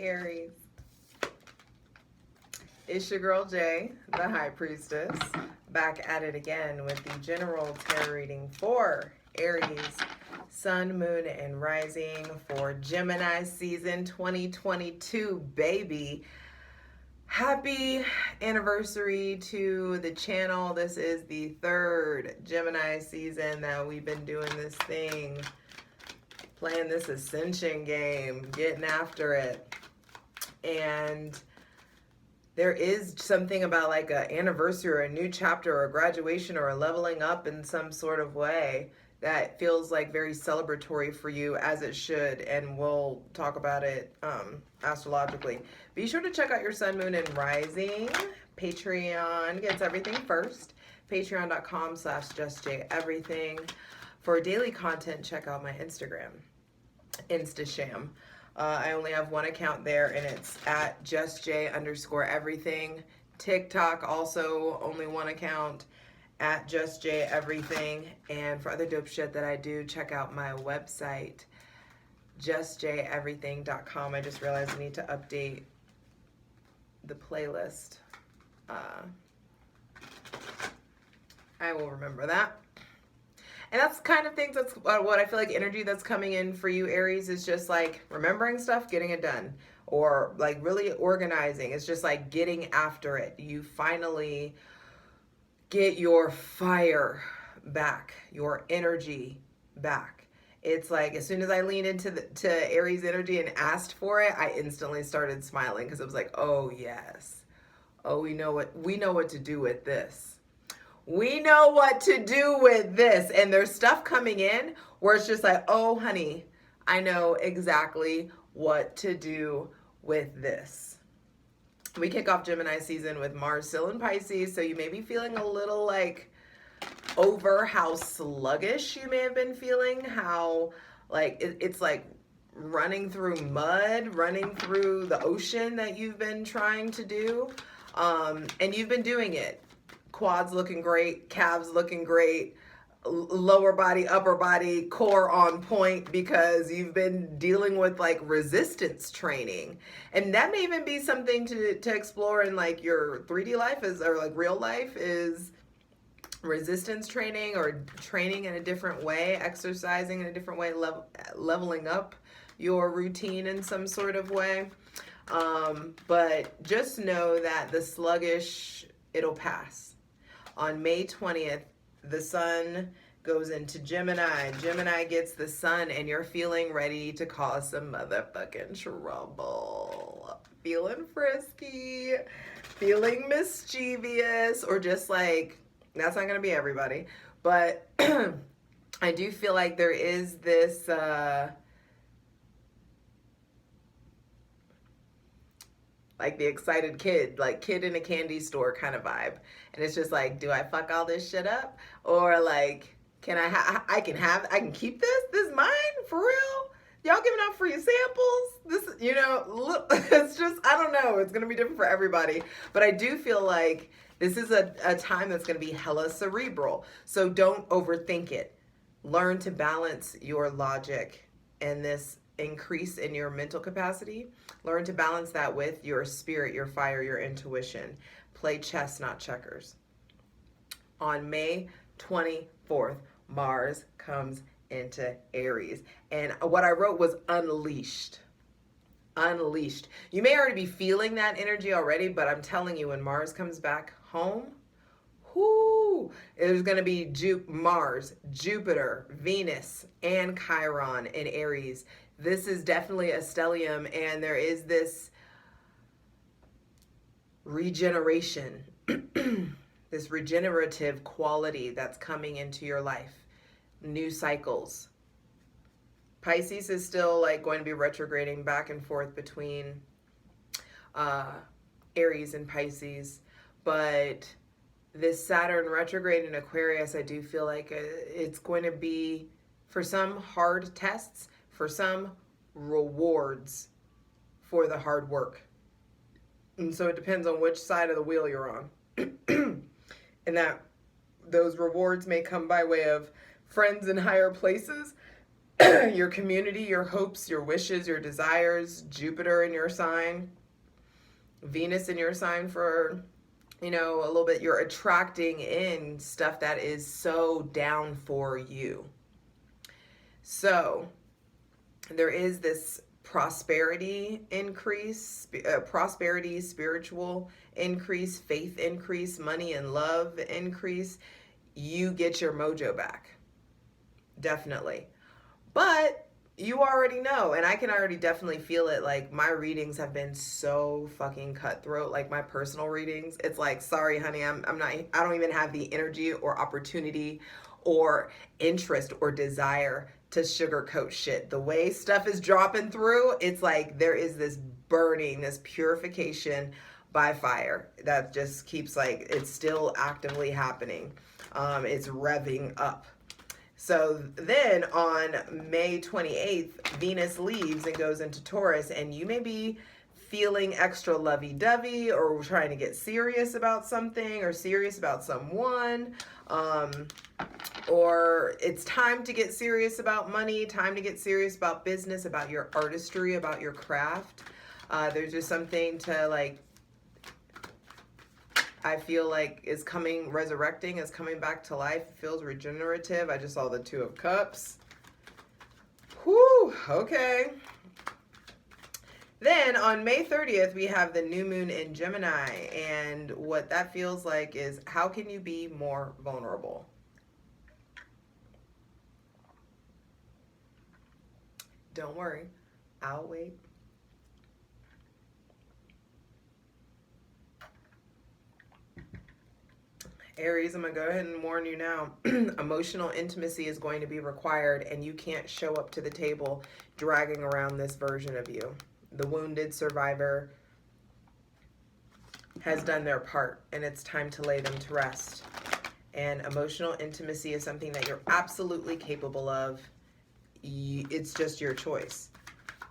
Aries. It's your girl Jay, the High Priestess, back at it again with the general tarot reading for Aries, Sun, Moon, and Rising for Gemini season 2022, baby. Happy anniversary to the channel. This is the third Gemini season that we've been doing this thing, playing this ascension game, getting after it. And there is something about like an anniversary or a new chapter or a graduation or a leveling up in some sort of way that feels like very celebratory for you, as it should, and we'll talk about it astrologically. Be sure to check out your Sun, Moon, and Rising. Patreon gets everything first. Patreon.com/justjeverything. For daily content, check out my Instagram, Instasham. I only have one account there, and it's at justj_everything. TikTok, also only one account, at justjeverything. And for other dope shit that I do, check out my website, justjeverything.com. I just realized I need to update the playlist. I will remember that. And that's kind of things, that's what I feel like energy that's coming in for you, Aries, is just like remembering stuff, getting it done, or like really organizing. It's just like getting after it. You finally get your fire back, your energy back. It's like as soon as I leaned into to Aries energy and asked for it, I instantly started smiling because it was like, oh yes, oh we know what to do with this. We know what to do with this. And there's stuff coming in where it's just like, oh, honey, I know exactly what to do with this. We kick off Gemini season with Mars still in Pisces, so you may be feeling a little like over how sluggish you may have been feeling, how like it's like running through mud, running through the ocean that you've been trying to do. And you've been doing it. Quads looking great, calves looking great, lower body, upper body, core on point, because you've been dealing with like resistance training. And that may even be something to explore in like your 3D life, or like real life, is resistance training, or training in a different way, exercising in a different way, leveling up your routine in some sort of way. But just know that the sluggish, it'll pass. On May 20th, the sun goes into Gemini. Gemini gets the sun, and you're feeling ready to cause some motherfucking trouble. Feeling frisky, feeling mischievous, or just like, that's not going to be everybody. But I do feel like there is this like the excited kid, like kid in a candy store kind of vibe. And it's just like, do I fuck all this shit up? Or like, can I can keep this? This is mine? For real? Y'all giving out free samples? This, look, it's just, I don't know. It's going to be different for everybody. But I do feel like this is a time that's going to be hella cerebral. So don't overthink it. Learn to balance your logic and this increase in your mental capacity. Learn to balance that with your spirit, your fire, your intuition. Play chess, not checkers. On May 24th, Mars comes into Aries. And what I wrote was unleashed. Unleashed. You may already be feeling that energy already, but I'm telling you, when Mars comes back home, whoo, there's going to be Mars, Jupiter, Venus, and Chiron in Aries. This is definitely a stellium, and there is this regeneration, this regenerative quality that's coming into your life. New cycles. Pisces is still like going to be retrograding back and forth between Aries and Pisces, but this Saturn retrograde in Aquarius, I do feel like it's going to be, for some, hard tests, for some, rewards for the hard work. And so it depends on which side of the wheel you're on. And that those rewards may come by way of friends in higher places, your community, your hopes, your wishes, your desires, Jupiter in your sign, Venus in your sign for, you know, a little bit. You're attracting in stuff that is so down for you. So there is this prosperity increase, prosperity, spiritual increase, faith increase, money and love increase. You get your mojo back. Definitely. But you already know, and I can already definitely feel it. Like, my readings have been so fucking cutthroat. Like, my personal readings, it's like, sorry honey, I'm not, I don't even have the energy or opportunity or interest or desire to sugarcoat shit. The way stuff is dropping through, it's like there is this burning, this purification by fire that just keeps, like, it's still actively happening. It's revving up. So then on May 28th, Venus leaves and goes into Taurus, and you may be feeling extra lovey-dovey or trying to get serious about something or serious about someone. Or it's time to get serious about money, time to get serious about business, about your artistry, about your craft. There's just something to, like, I feel like is coming, resurrecting, is coming back to life. It feels regenerative. I just saw the Two of Cups. Whew, okay. Then on May 30th, we have the new moon in Gemini. And what that feels like is, how can you be more vulnerable? Don't worry, I'll wait. Aries, I'm going to go ahead and warn you now. Emotional intimacy is going to be required, and you can't show up to the table dragging around this version of you. The wounded survivor has done their part, and it's time to lay them to rest. And emotional intimacy is something that you're absolutely capable of. It's just your choice.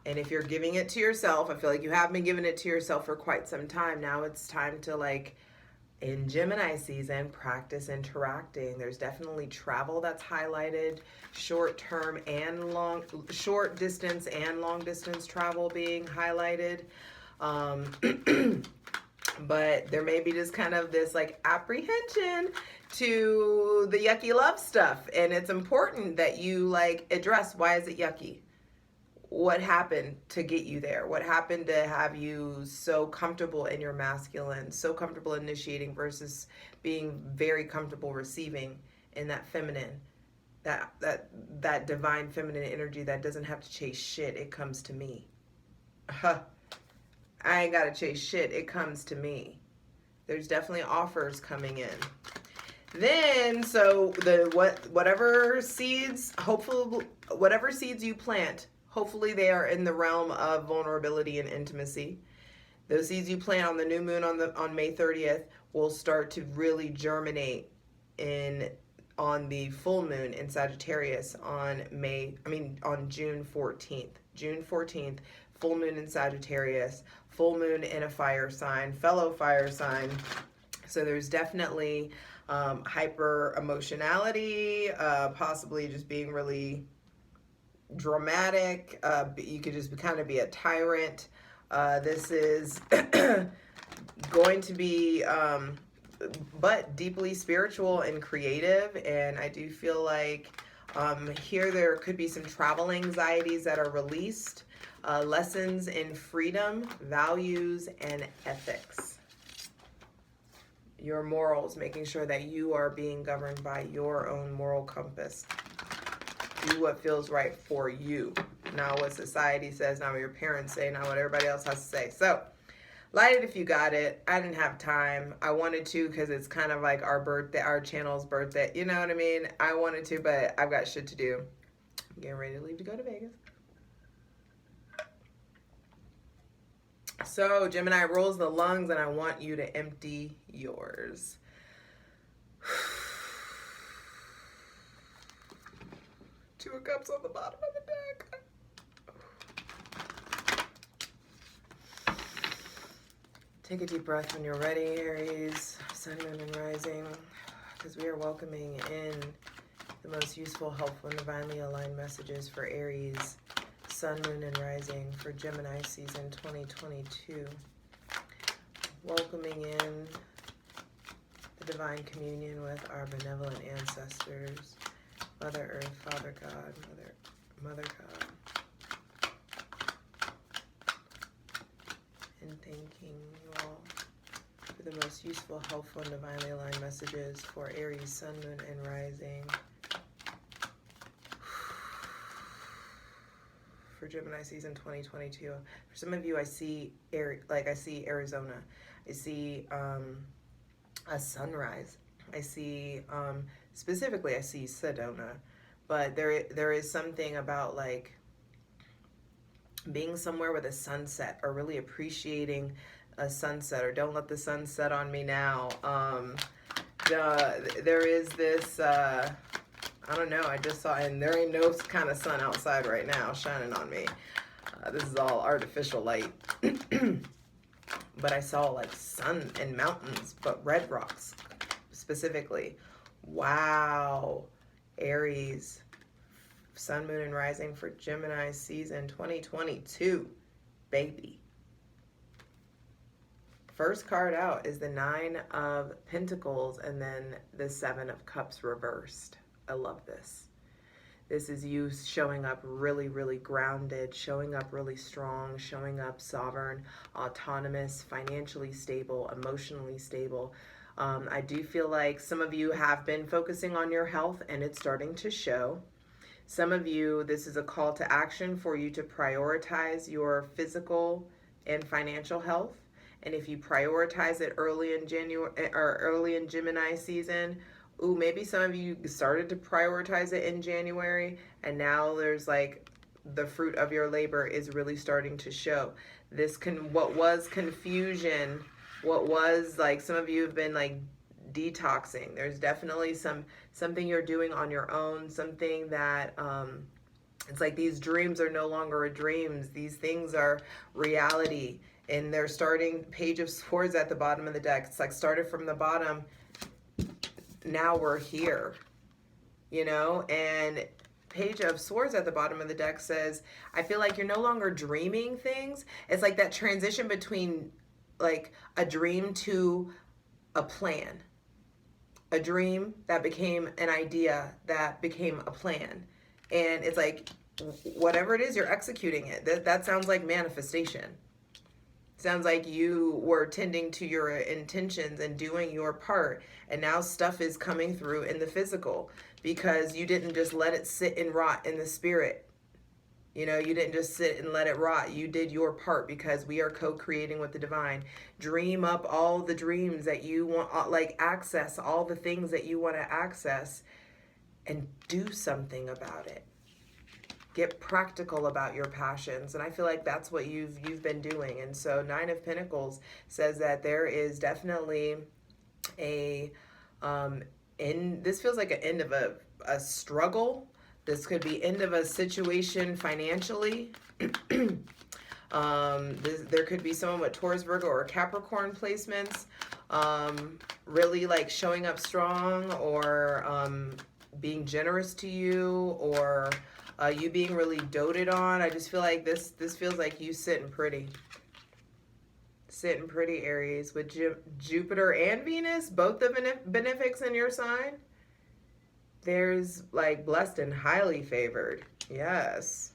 And if you're giving it to yourself, I feel like you have been giving it to yourself for quite some time. Now it's time to, like, in Gemini season, practice interacting. There's definitely travel that's highlighted, short distance and long distance travel being highlighted. But there may be just kind of this, like, apprehension to the yucky love stuff. And it's important that you, like, address, why is it yucky? What happened to get you there? What happened to have you so comfortable in your masculine, so comfortable initiating versus being very comfortable receiving in that feminine, that divine feminine energy that doesn't have to chase shit. It comes to me. I ain't got to chase shit. It comes to me. There's definitely offers coming in. Then, so whatever seeds, hopefully, whatever seeds you plant, hopefully they are in the realm of vulnerability and intimacy. Those seeds you plant on the new moon on May 30th will start to really germinate on the full moon in Sagittarius on June 14th. June 14th, full moon in Sagittarius, full moon in a fire sign, fellow fire sign. So there's definitely hyper emotionality, possibly just being really dramatic. You could just kind of be a tyrant. This is going to be but deeply spiritual and creative, and I do feel like here there could be some travel anxieties that are released, lessons in freedom, values, and ethics. Your morals, making sure that you are being governed by your own moral compass. Do what feels right for you, not what society says, not what your parents say, not what everybody else has to say. So, light it if you got it. I didn't have time. I wanted to because it's kind of like our birthday, our channel's birthday. You know what I mean? I wanted to, but I've got shit to do. I'm getting ready to leave to go to Vegas. So, Gemini rolls the lungs, and I want you to empty yours. Two of Cups on the bottom of the deck. Take a deep breath when you're ready, Aries, Sun, Moon, and Rising, because we are welcoming in The most useful, helpful, and divinely aligned messages for Aries, Sun, Moon, and Rising for Gemini season 2022. Welcoming in the divine communion with our benevolent ancestors, Mother Earth, Father God, Mother God. And thanking you all for the most useful, helpful, and divinely aligned messages for Aries, Sun, Moon, and Rising for Gemini season 2022. For some of you, I see Arizona. I see a sunrise. I see specifically I see Sedona, but there is something about like being somewhere with a sunset, or really appreciating a sunset, or don't let the sun set on me now. There is this I don't know, I just saw, and there ain't no kind of sun outside right now shining on me. This is all artificial light. But I saw like sun and mountains, but red rocks specifically. Wow. Aries, Sun, Moon, and Rising for Gemini season 2022. Baby. First card out is the 9 of Pentacles and then the 7 of Cups reversed. I love this. This is you showing up really, really grounded, showing up really strong, showing up sovereign, autonomous, financially stable, emotionally stable. I do feel like some of you have been focusing on your health and it's starting to show. Some of you, this is a call to action for you to prioritize your physical and financial health. And if you prioritize it early in January or early in Gemini season, ooh, maybe some of you started to prioritize it in January, and now there's like the fruit of your labor is really starting to show. What was confusion, what was like, some of you have been like detoxing. There's definitely something you're doing on your own, something that it's like these dreams are no longer dreams. These things are reality, and they're starting. Page of Swords at the bottom of the deck. It's like started from the bottom. Now we're here, you know, and Page of Swords at the bottom of the deck says, I feel like you're no longer dreaming things. It's like that transition between like a dream to a plan, a dream that became an idea that became a plan. And it's like, whatever it is, you're executing it. That sounds like manifestation. Sounds like you were tending to your intentions and doing your part, and now stuff is coming through in the physical because you didn't just let it sit and rot in the spirit. You know, you didn't just sit and let it rot. You did your part because we are co-creating with the divine. Dream up all the dreams that you want, like access all the things that you want to access, and do something about it. Get practical about your passions. And I feel like that's what you've been doing. And so 9 of Pentacles says that there is definitely this feels like an end of a struggle. This could be end of a situation financially. There could be someone with Taurus, Virgo, or Capricorn placements, really like showing up strong, or being generous to you, or you being really doted on. I just feel like this feels like you sitting pretty, Aries, with Jupiter and Venus, both the benefics in your sign. There's like blessed and highly favored. Yes.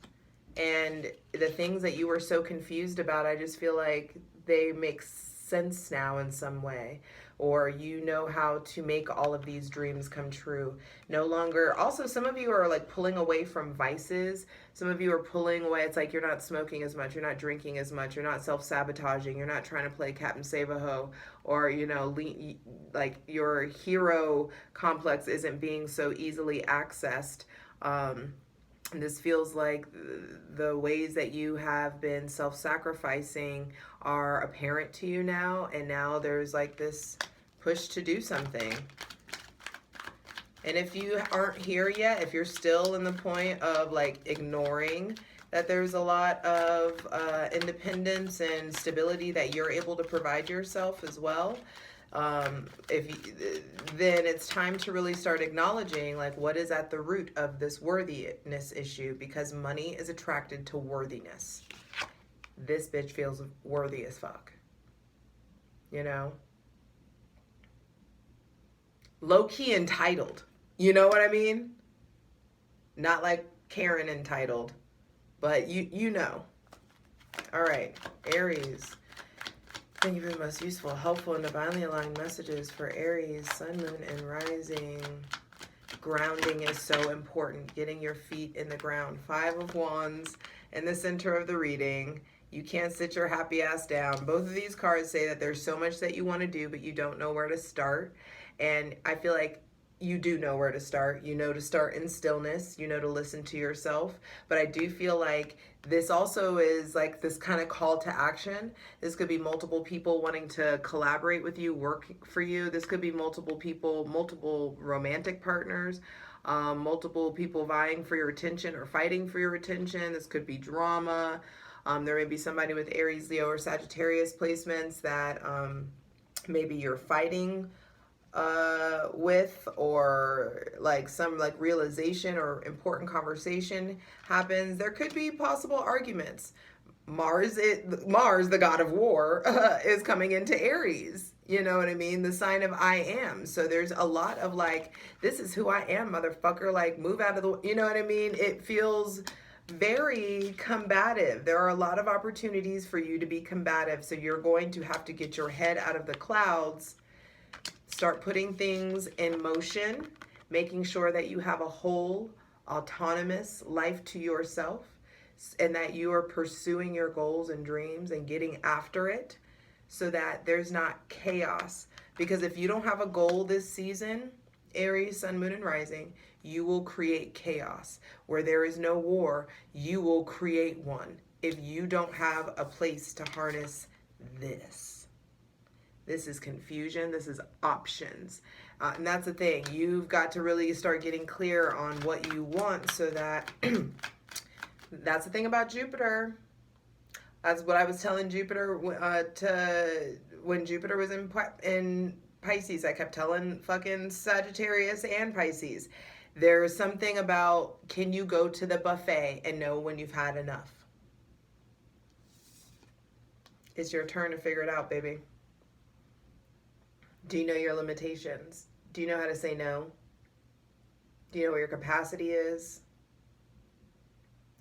And the things that you were so confused about, I just feel like they make sense now in some way, or you know how to make all of these dreams come true. No longer, also some of you are like pulling away from vices. Some of you are pulling away. It's like you're not smoking as much, you're not drinking as much, you're not self-sabotaging, you're not trying to play Captain Save-A-Ho, or you know, like your hero complex isn't being so easily accessed. This feels like the ways that you have been self-sacrificing are apparent to you now, and now there's like this push to do something. And if you aren't here yet, if you're still in the point of like ignoring that there's a lot of independence and stability that you're able to provide yourself as well, Then it's time to really start acknowledging like what is at the root of this worthiness issue, because money is attracted to worthiness. This bitch feels worthy as fuck. You know? Low-key entitled. You know what I mean? Not like Karen entitled, but you know. All right, Aries. Thank you for the most useful, helpful, and divinely aligned messages for Aries, Sun, Moon, and Rising. Grounding is so important. Getting your feet in the ground. 5 of Wands in the center of the reading. You can't sit your happy ass down. Both of these cards say that there's so much that you want to do, but you don't know where to start. And I feel like you do know where to start. You know to start in stillness. You know to listen to yourself. But I do feel like this also is like this kind of call to action. This could be multiple people wanting to collaborate with you, work for you. This could be multiple people, multiple romantic partners, multiple people vying for your attention or fighting for your attention. This could be drama. There may be somebody with Aries, Leo, or Sagittarius placements that maybe you're fighting with, or like some like realization or important conversation happens. There could be possible arguments. Mars, the god of war, is coming into Aries. You know what I mean? The sign of I am. So there's a lot of like, this is who I am, motherfucker. Like, move out of the, you know what I mean? It feels very combative. There are a lot of opportunities for you to be combative. So you're going to have to get your head out of the clouds, start putting things in motion, making sure that you have a whole, autonomous life to yourself, and that you are pursuing your goals and dreams and getting after it so that there's not chaos. Because if you don't have a goal this season, Aries, Sun, Moon, and Rising, you will create chaos. Where there is no war, you will create one if you don't have a place to harness this. This is confusion. This is options. And that's the thing. You've got to really start getting clear on what you want so that that's the thing about Jupiter. That's what I was telling Jupiter when Jupiter was in Pisces. I kept telling fucking Sagittarius and Pisces. There's something about, can you go to the buffet and know when you've had enough? It's your turn to figure it out, baby. Do you know your limitations? Do you know how to say no? Do you know what your capacity is?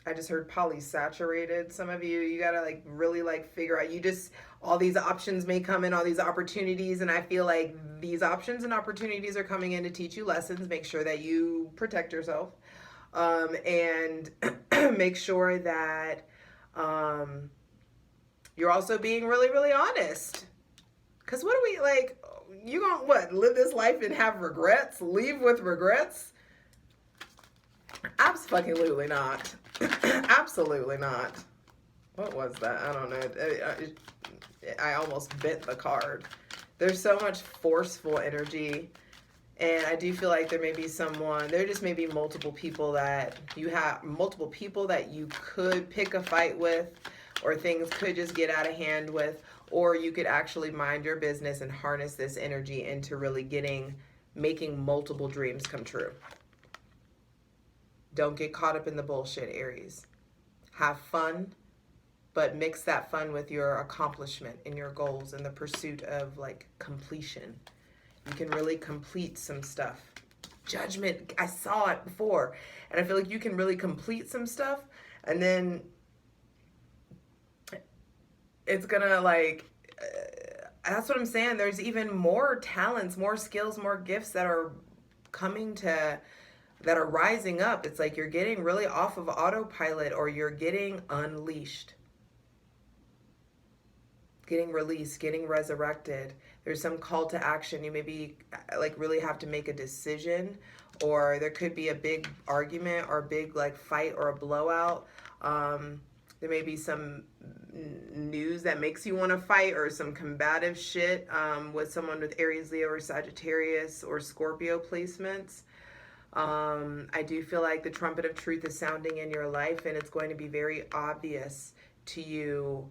I just heard polysaturated. Some of you gotta like really like figure out, all these options may come in, all these opportunities, and I feel like these options and opportunities are coming in to teach you lessons. Make sure that you protect yourself, and make sure that you're also being really, really honest. Because what do we, like, you gonna what, live this life and have regrets? Leave with regrets? Absolutely not. Absolutely not. What was that? I don't know. I almost bent the card. There's so much forceful energy. And I do feel like there just may be multiple people that you could pick a fight with, or things could just get out of hand with, or you could actually mind your business and harness this energy into really making multiple dreams come true. Don't get caught up in the bullshit, Aries. Have fun, but mix that fun with your accomplishment and your goals and the pursuit of like completion. You can really complete some stuff. Judgment, I saw it before, and I feel like you can really complete some stuff, and then it's gonna that's what I'm saying. There's even more talents, more skills, more gifts that are rising up. It's like you're getting really off of autopilot, or you're getting unleashed, getting released, getting resurrected. There's some call to action. You maybe like really have to make a decision, or there could be a big argument or a big like fight or a blowout. There may be some news that makes you want to fight, or some combative shit with someone with Aries, Leo, or Sagittarius or Scorpio placements. I do feel like the trumpet of truth is sounding in your life, and it's going to be very obvious to you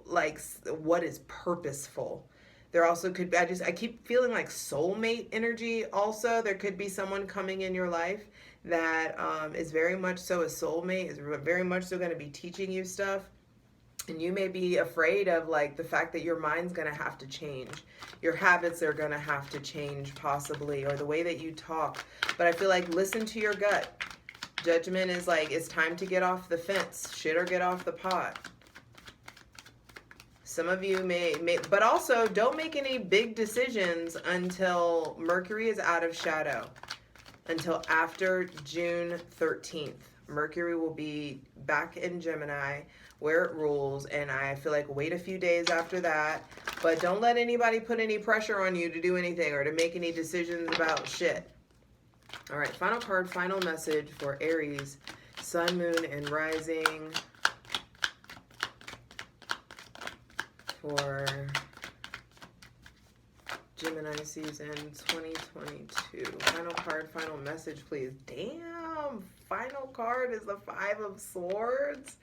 like what is purposeful. There also could be, I keep feeling like soulmate energy also. There could be someone coming in your life that is very much so a soulmate, is very much so going to be teaching you stuff. And you may be afraid of like the fact that your mind's going to have to change. Your habits are going to have to change possibly, or the way that you talk. But I feel like listen to your gut. Judgment is like, it's time to get off the fence. Shit or get off the pot. Some of you may, but also don't make any big decisions until Mercury is out of shadow, until after June 13th. Mercury will be back in Gemini where it rules, and I feel like wait a few days after that, but don't let anybody put any pressure on you to do anything or to make any decisions about shit. All right, final card, final message for Aries, Sun, Moon, and Rising for Gemini season 2022. Final card, final message, please. Damn, final card is the Five of Swords.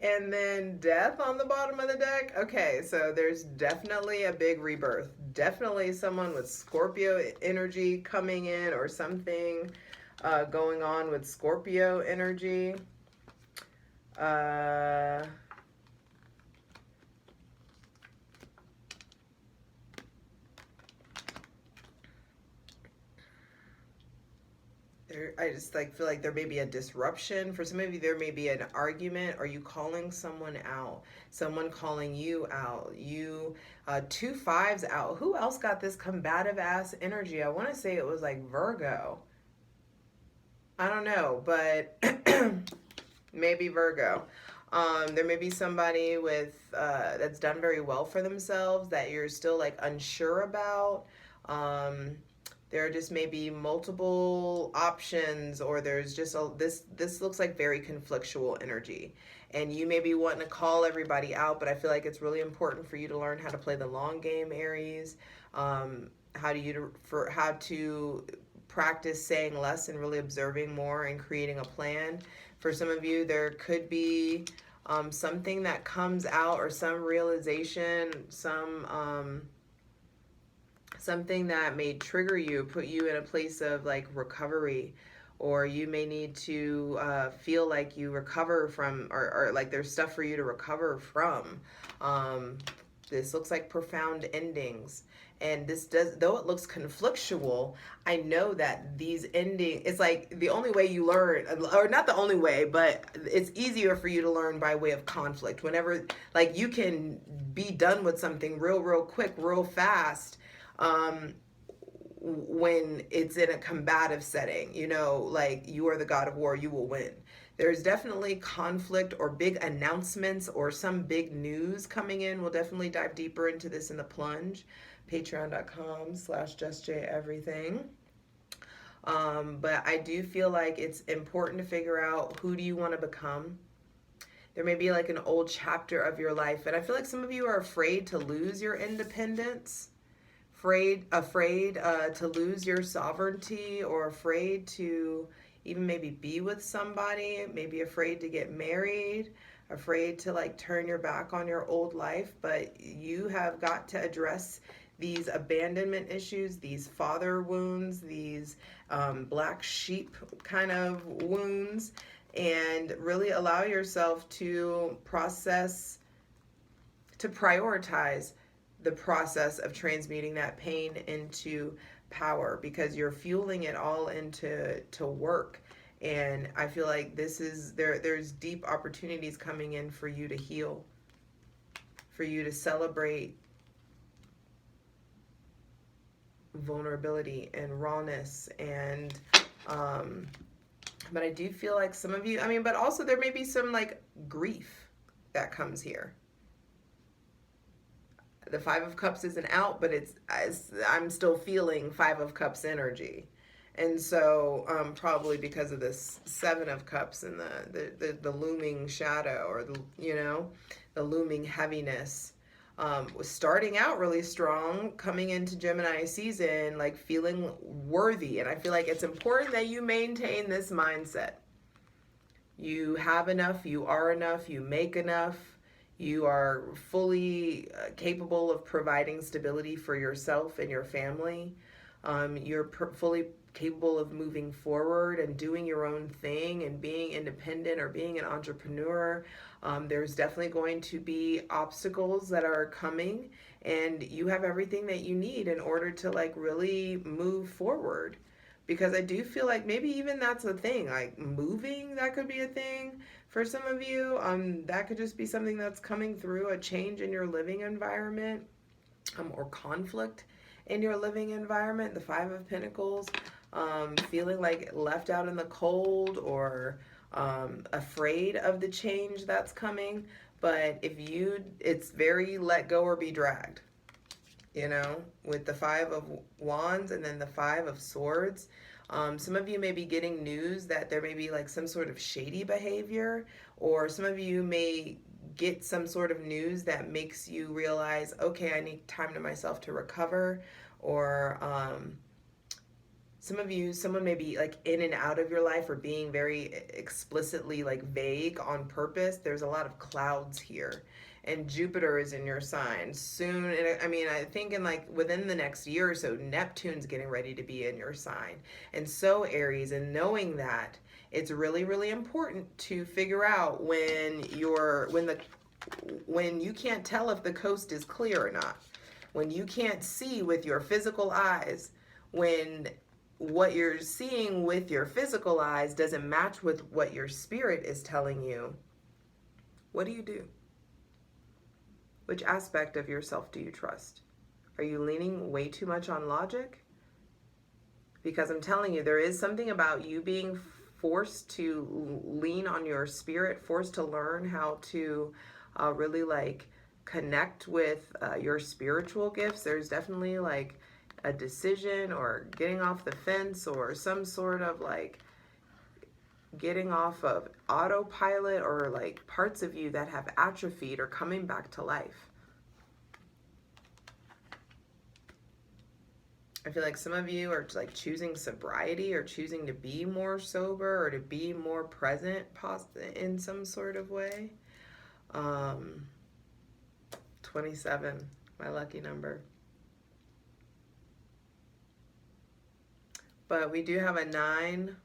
And then death on the bottom of the deck. Okay, so there's definitely a big rebirth. Definitely someone with Scorpio energy coming in, or something going on with Scorpio energy. I just like feel like there may be a disruption. For some of you, there may be an argument. Are you calling someone out? Someone calling you out. You, 2 5s out. Who else got this combative ass energy? I want to say it was like Virgo. I don't know, but maybe Virgo. There may be somebody with that's done very well for themselves that you're still like unsure about. There just may be multiple options, or there's just this looks like very conflictual energy, and you may be wanting to call everybody out, but I feel like it's really important for you to learn how to play the long game, Aries. How to practice saying less and really observing more and creating a plan. For some of you, there could be something that comes out, or some realization, something that may trigger you, put you in a place of like recovery, or you may need to feel like you recover from, or like there's stuff for you to recover from. This looks like profound endings. And this does, though it looks conflictual, I know that these endings, it's like the only way you learn, or not the only way, but it's easier for you to learn by way of conflict. Whenever, like, you can be done with something real quick, real fast, when it's in a combative setting, you know, like you are the god of war, you will win. There's definitely conflict or big announcements or some big news coming in. We'll definitely dive deeper into this in the plunge. Patreon.com/justjeverything. But I do feel like it's important to figure out, who do you want to become? There may be like an old chapter of your life, and I feel like some of you are afraid to lose your independence, afraid to lose your sovereignty, or afraid to even maybe be with somebody, maybe afraid to get married, afraid to like turn your back on your old life. But you have got to address these abandonment issues, these father wounds, these black sheep kind of wounds, and really allow yourself to prioritize the process of transmuting that pain into power, because you're fueling it all into work. And I feel like there's deep opportunities coming in for you to heal, for you to celebrate vulnerability and rawness. And but I do feel like some of you, I mean, but also there may be some like grief that comes here. The Five of Cups isn't out, but I'm still feeling Five of Cups energy. And so probably because of this Seven of Cups and the looming shadow, or the looming heaviness, was starting out really strong, coming into Gemini season, like feeling worthy. And I feel like it's important that you maintain this mindset. You have enough, you are enough, you make enough, You are fully capable of providing stability for yourself and your family. You're fully capable of moving forward and doing your own thing and being independent or being an entrepreneur. There's definitely going to be obstacles that are coming, and you have everything that you need in order to like really move forward. Because I do feel like maybe even that's a thing, like moving, that could be a thing for some of you. That could just be something that's coming through, a change in your living environment, or conflict in your living environment. The Five of Pentacles, feeling like left out in the cold, or afraid of the change that's coming. But it's very let go or be dragged, you know, with the Five of Wands and then the Five of Swords. Some of you may be getting news that there may be like some sort of shady behavior, or some of you may get some sort of news that makes you realize, okay, I need time to myself to recover. Or some of you, someone may be like in and out of your life, or being very explicitly like vague on purpose. There's a lot of clouds here, and Jupiter is in your sign soon. And I mean, I think in like within the next year or so, Neptune's getting ready to be in your sign. And so Aries, and knowing that, it's really, really important to figure out when you can't tell if the coast is clear or not, when you can't see with your physical eyes, when what you're seeing with your physical eyes doesn't match with what your spirit is telling you. What do you do? Which aspect of yourself do you trust? Are you leaning way too much on logic? Because I'm telling you, there is something about you being forced to lean on your spirit, forced to learn how to really like connect with your spiritual gifts. There's definitely like a decision, or getting off the fence, or some sort of like getting off of autopilot, or like parts of you that have atrophied or coming back to life. I feel like some of you are like choosing sobriety, or choosing to be more sober, or to be more present in some sort of way. 27, my lucky number. But we do have a 9,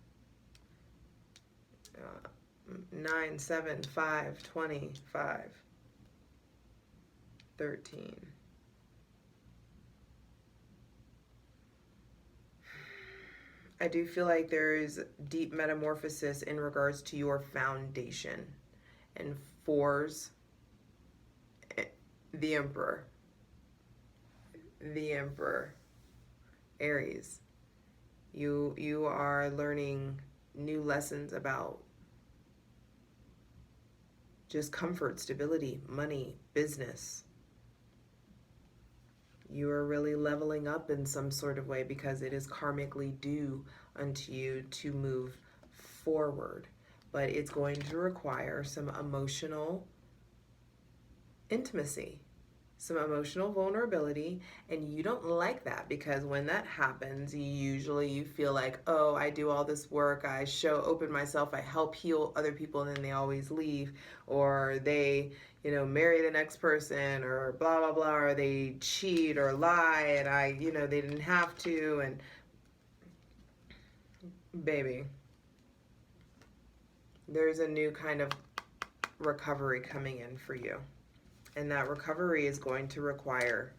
9, 7, 5, 25, 13. I do feel like there is deep metamorphosis in regards to your foundation. And 4s, the Emperor. The Emperor. Aries. You are learning new lessons about just comfort, stability, money, business. You are really leveling up in some sort of way, because it is karmically due unto you to move forward. But it's going to require some emotional intimacy, some emotional vulnerability, and you don't like that, because when that happens, you feel like, oh, I do all this work, I open myself, I help heal other people, and then they always leave, or they, you know, marry the next person, or blah blah blah, or they cheat or lie, and they didn't have to. And baby, there's a new kind of recovery coming in for you. And that recovery is going to require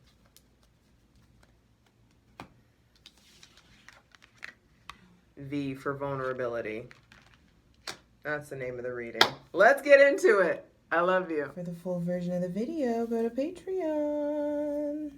V for vulnerability. That's the name of the reading. Let's get into it. I love you. For the full version of the video, go to Patreon.